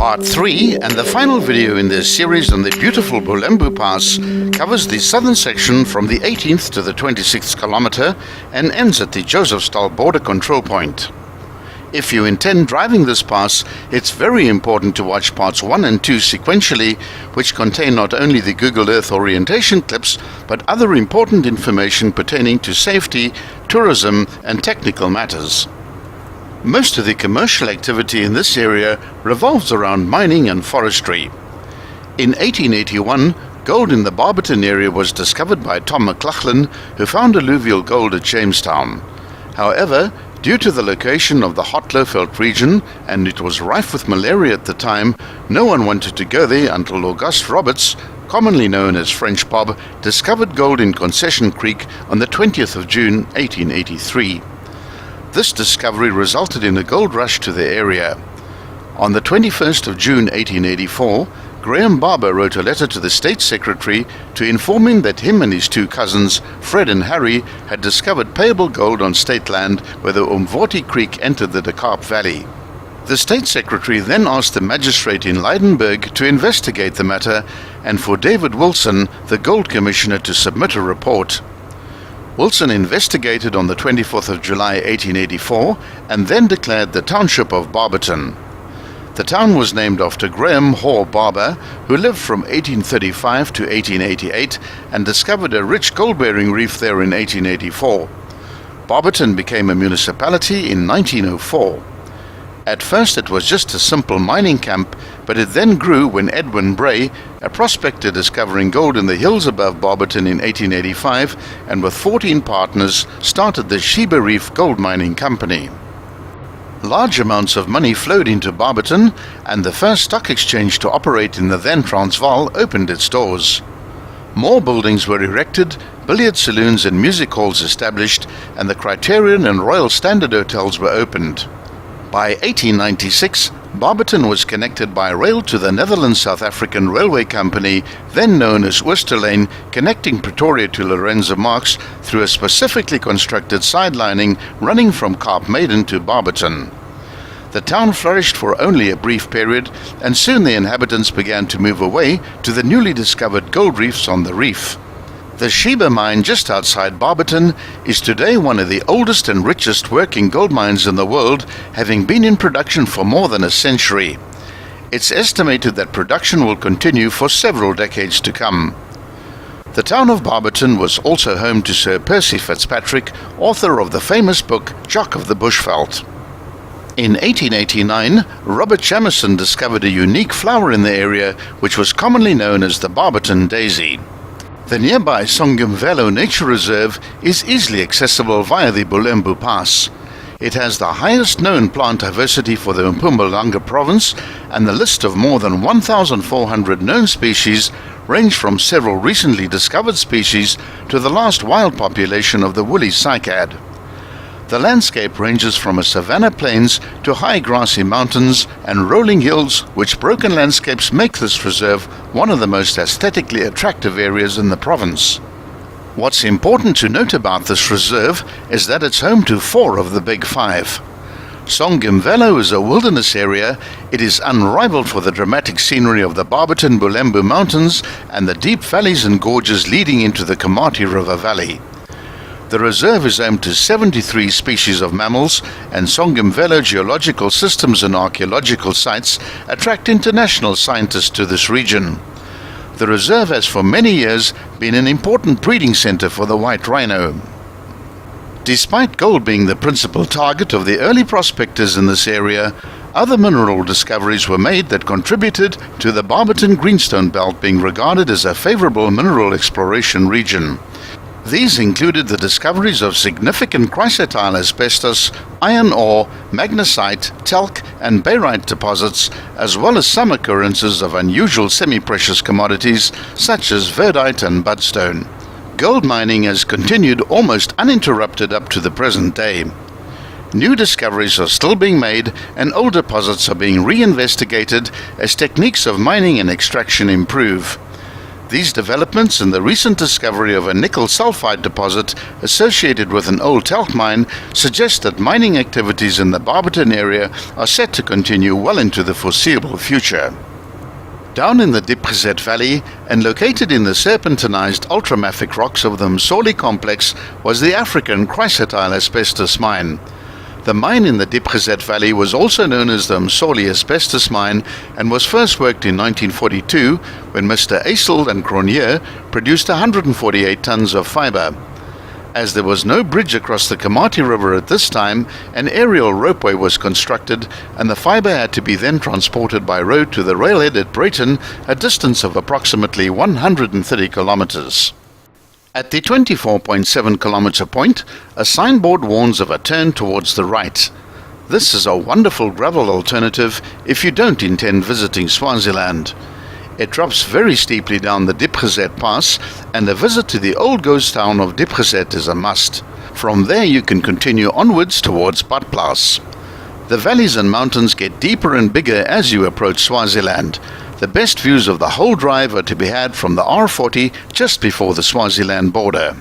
Part 3 and the final video in this series on the beautiful Bulembu Pass covers the southern section from the 18th to the 26th kilometer and ends at the Josephstal border control point. If you intend driving this pass, it's very important to watch parts 1 and 2 sequentially, which contain not only the Google Earth orientation clips, but other important information pertaining to safety, tourism and technical matters. Most of the commercial activity in this area revolves around mining and forestry. In 1881, gold in the Barberton area was discovered by Tom McLachlan, who found alluvial gold at Jamestown. However, due to the location of the hot Lowveld region, and it was rife with malaria at the time, no one wanted to go there until Auguste Roberts, commonly known as French Bob, discovered gold in Concession Creek on the 20th of June 1883. This discovery resulted in a gold rush to the area. On the 21st of June 1884, Graham Barber wrote a letter to the State Secretary to inform him that him and his two cousins, Fred and Harry, had discovered payable gold on state land where the Umvoti Creek entered the De Kaap Valley. The State Secretary then asked the magistrate in Lydenburg to investigate the matter and for David Wilson, the Gold Commissioner, to submit a report. Wilson investigated on the 24th of July 1884 and then declared the township of Barberton. The town was named after Graham Hall Barber, who lived from 1835 to 1888 and discovered a rich gold-bearing reef there in 1884. Barberton became a municipality in 1904. At first it was just a simple mining camp, but it then grew when Edwin Bray, a prospector discovering gold in the hills above Barberton in 1885, and with 14 partners, started the Sheba Reef Gold Mining Company. Large amounts of money flowed into Barberton, and the first stock exchange to operate in the then Transvaal opened its doors. More buildings were erected, billiard saloons and music halls established, and the Criterion and Royal Standard hotels were opened. By 1896, Barberton was connected by rail to the Netherlands-South African Railway Company, then known as Oosterlyn, connecting Pretoria to Lorenzo Marx through a specifically constructed sidelining running from Kaap Maiden to Barberton. The town flourished for only a brief period, and soon the inhabitants began to move away to the newly discovered gold reefs on the reef. The Sheba mine just outside Barberton is today one of the oldest and richest working gold mines in the world, having been in production for more than a century. It's estimated that production will continue for several decades to come. The town of Barberton was also home to Sir Percy Fitzpatrick, author of the famous book Jock of the Bushveld. In 1889, Robert Jamieson discovered a unique flower in the area which was commonly known as the Barberton daisy. The nearby Songimvelo Nature Reserve is easily accessible via the Bulembu Pass. It has the highest known plant diversity for the Mpumalanga province, and the list of more than 1,400 known species range from several recently discovered species to the last wild population of the woolly cycad. The landscape ranges from a savanna plains to high grassy mountains and rolling hills, which broken landscapes make this reserve one of the most aesthetically attractive areas in the province. What's important to note about this reserve is that it's home to 4 of the Big Five. Songimvelo is a wilderness area. It is unrivaled for the dramatic scenery of the Barberton Bulembu Mountains and the deep valleys and gorges leading into the Komati River Valley. The reserve is home to 73 species of mammals, and Songimvelo geological systems and archaeological sites attract international scientists to this region. The reserve has for many years been an important breeding center for the white rhino. Despite gold being the principal target of the early prospectors in this area, other mineral discoveries were made that contributed to the Barberton Greenstone Belt being regarded as a favorable mineral exploration region. These included the discoveries of significant chrysotile asbestos, iron ore, magnesite, talc and barite deposits, as well as some occurrences of unusual semi-precious commodities such as verdite and budstone. Gold mining has continued almost uninterrupted up to the present day. New discoveries are still being made and old deposits are being reinvestigated as techniques of mining and extraction improve. These developments and the recent discovery of a nickel sulfide deposit associated with an old talc mine suggest that mining activities in the Barberton area are set to continue well into the foreseeable future. Down in the Diepgezet Valley and located in the serpentinized ultramafic rocks of the Msoli complex was the African chrysotile asbestos mine. The mine in the Diepgezet Valley was also known as the Msoli asbestos mine and was first worked in 1942 when Mr. Aysel and Cronje produced 148 tons of fiber. As there was no bridge across the Komati River at this time, an aerial ropeway was constructed and the fiber had to be then transported by road to the railhead at Breyten, a distance of approximately 130 kilometers. At the 24.7 kilometer point, a signboard warns of a turn towards the right. This is a wonderful gravel alternative if you don't intend visiting Swaziland. It drops very steeply down the Diepgezet Pass, and a visit to the old ghost town of Diepgezet is a must. From there you can continue onwards towards Badplaas. The valleys and mountains get deeper and bigger as you approach Swaziland. The best views of the whole drive are to be had from the R40 just before the Swaziland border.